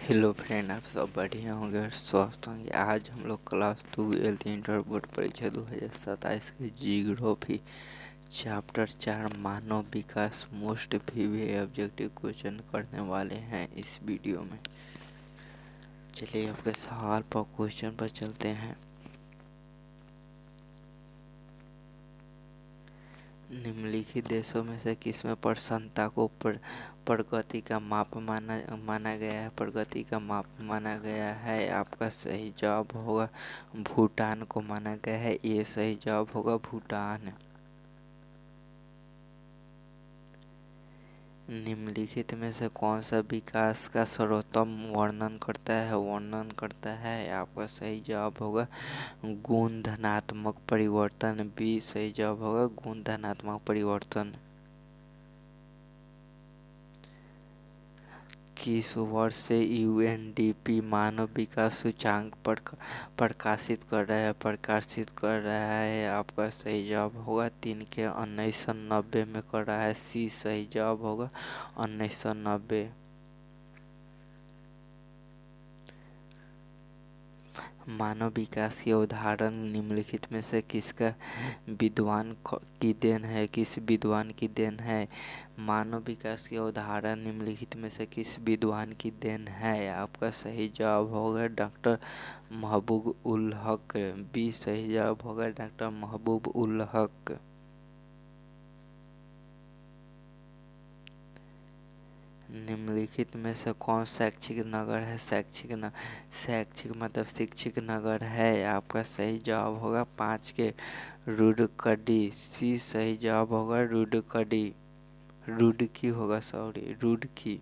Hello friend, आप सब बढ़िया होंगे और स्वस्थ होंगे। आज हम लोग क्लास 12 इंटर बोर्ड परीक्षा 2027 के जीग्रोफी चैप्टर 4 मानव विकास मोस्ट प्रीवियस ऑब्जेक्टिव क्वेश्चन करने वाले हैं इस वीडियो में। चलिए आपके सवाल पर क्वेश्चन पर चलते हैं। निम्नलिखित देशों में से किसमें प्रसन्नता को प्रगति का माप माना गया है? प्रगति का माप माना गया है। आपका सही जवाब होगा भूटान को माना गया है। ये सही जवाब होगा भूटान। निम्नलिखित में से कौन सा विकास का सर्वोत्तम वर्णन करता है? आपका सही जवाब होगा गुण धनात्मक परिवर्तन। बी सही जवाब होगा गुण धनात्मक परिवर्तन। किस वर्ष से यूएनडीपी मानव विकास सूचकांक प्रकाशित कर रहा है? आपका सही जवाब होगा 3 के 1990 में कर रहा है। सी सही जवाब होगा 1990। मानव विकास की उदाहरण निम्नलिखित में से किसका विद्वान की देन है? किस विद्वान की देन है? मानव विकास की उदाहरण निम्नलिखित में से किस विद्वान की देन है? आपका सही जवाब होगा डॉक्टर महबूब उल हक। बी सही जवाब होगा डॉक्टर महबूब उल हक। निम्नलिखित में से कौन शैक्षिक नगर है? शैक्षिक मतलब शिक्षित नगर है। आपका सही जवाब होगा 5 के रुडकडी। सी सही जवाब होगा रुडकडी। रुडकी होगा, सॉरी रुडकी।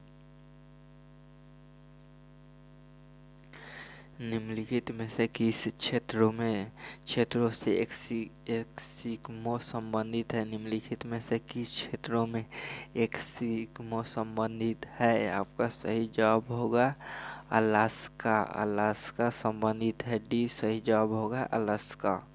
निम्नलिखित में से किस क्षेत्रों से एक्सिकमो संबंधित है? निम्नलिखित में से किस क्षेत्रों में एक्सिकमो संबंधित है? आपका सही जवाब होगा अलास्का संबंधित है। डी सही जवाब होगा अलास्का।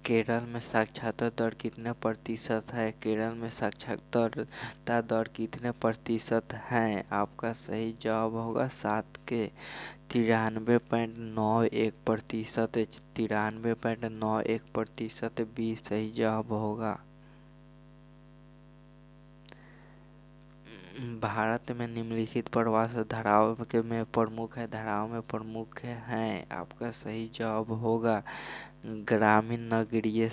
केरल में साक्षरता दर कितने प्रतिशत है? केरल में साक्षरता दर कितने प्रतिशत है? आपका सही जवाब होगा 7 के 93.91%। 93.91% बी सही जवाब होगा। भारत में निम्नलिखित प्रवास धाराओं में प्रमुख हैं। आपका सही जवाब होगा ग्रामीण नगरीय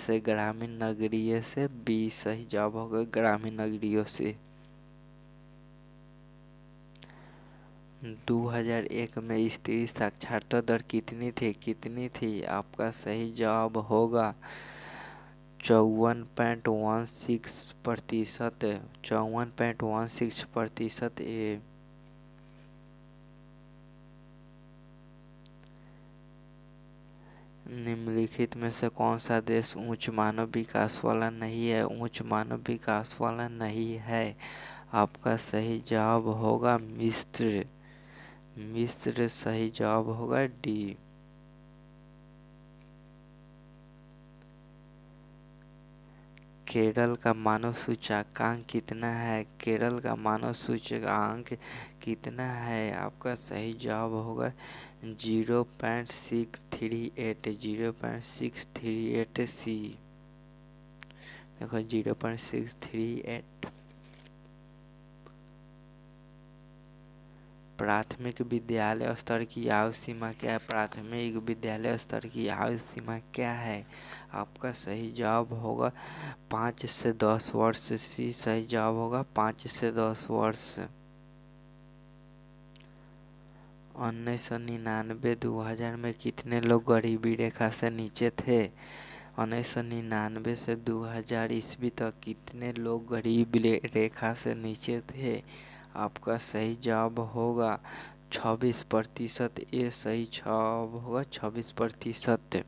से। बी सही जवाब होगा ग्रामीण नगरीयों से। 2001 में स्त्री साक्षरता दर कितनी थी? आपका सही जवाब होगा 54.16%। 54.16%। ए निम्नलिखित में से कौन सा देश उच्च मानव विकास वाला नहीं है? उच्च मानव विकास वाला नहीं है। आपका सही जवाब होगा मिस्र। मिस्र सही जवाब होगा डी। केरल का मानव सूचकांक कितना है? केरल का मानव सूचकांक कितना है? आपका सही जवाब होगा 0.638। 0.638 सी। देखो 0.638। प्राथमिक विद्यालय स्तर की आयु सीमा क्या है? प्राथमिक विद्यालय स्तर की आयु सीमा क्या है? आपका सही जवाब होगा 5 से 10 वर्ष। सी सही जवाब होगा 5 से 10 वर्ष। 1999-2000 में कितने लोग गरीबी रेखा से नीचे थे? 1999 से 2000 ईस्वी तक कितने लोग गरीबी रेखा से नीचे थे? आपका सही जवाब होगा 26%। ये सही जवाब होगा 26%।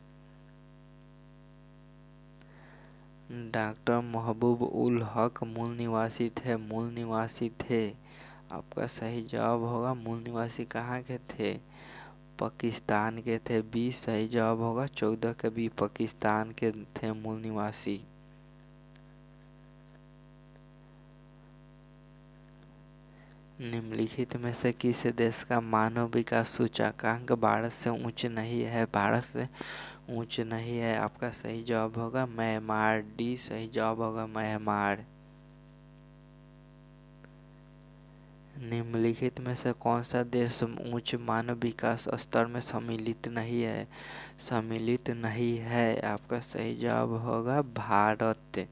डॉक्टर महबूब उल हक मूल निवासी थे। आपका सही जवाब होगा मूल निवासी कहाँ के थे? पाकिस्तान के थे। बी सही जवाब होगा 14 के बी पाकिस्तान के थे मूल निवासी। निम्नलिखित में से किस देश का मानव विकास सूचकांक भारत से ऊंच नहीं है? भारत से ऊंच नहीं है। आपका सही जवाब होगा म्यांमार। डी सही जवाब होगा म्यांमार। निम्नलिखित में से कौन सा देश उच्च मानव विकास स्तर में सम्मिलित नहीं है? सम्मिलित नहीं है। आपका सही जवाब होगा भारत।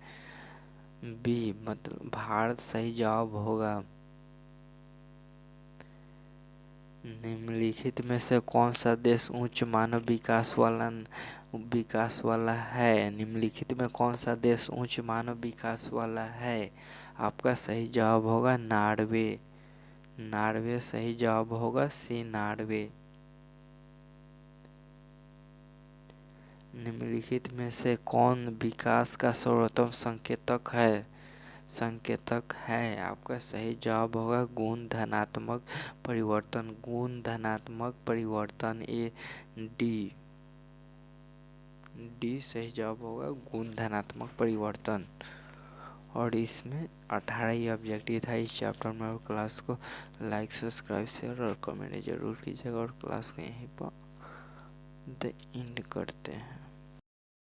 बी मतलब भारत सही जवाब होगा। निम्नलिखित में से कौन सा देश उच्च मानव विकास वाला है? निम्नलिखित में कौन सा देश उच्च मानव विकास वाला है? आपका सही जवाब होगा नॉर्वे। नॉर्वे सही जवाब होगा सी नॉर्वे। निम्नलिखित में से कौन विकास का सर्वोत्तम संकेतक है? संकेतक है। आपका सही जवाब होगा गुण धनात्मक परिवर्तन। गुण धनात्मक परिवर्तन ए डी। डी सही जवाब होगा गुण धनात्मक परिवर्तन। और इसमें 18 ही ऑब्जेक्टिव था इस चैप्टर में। और क्लास को लाइक सब्सक्राइब शेयर और कमेंट जरूर कीजिएगा। और क्लास को यहीं पर द एंड करते हैं।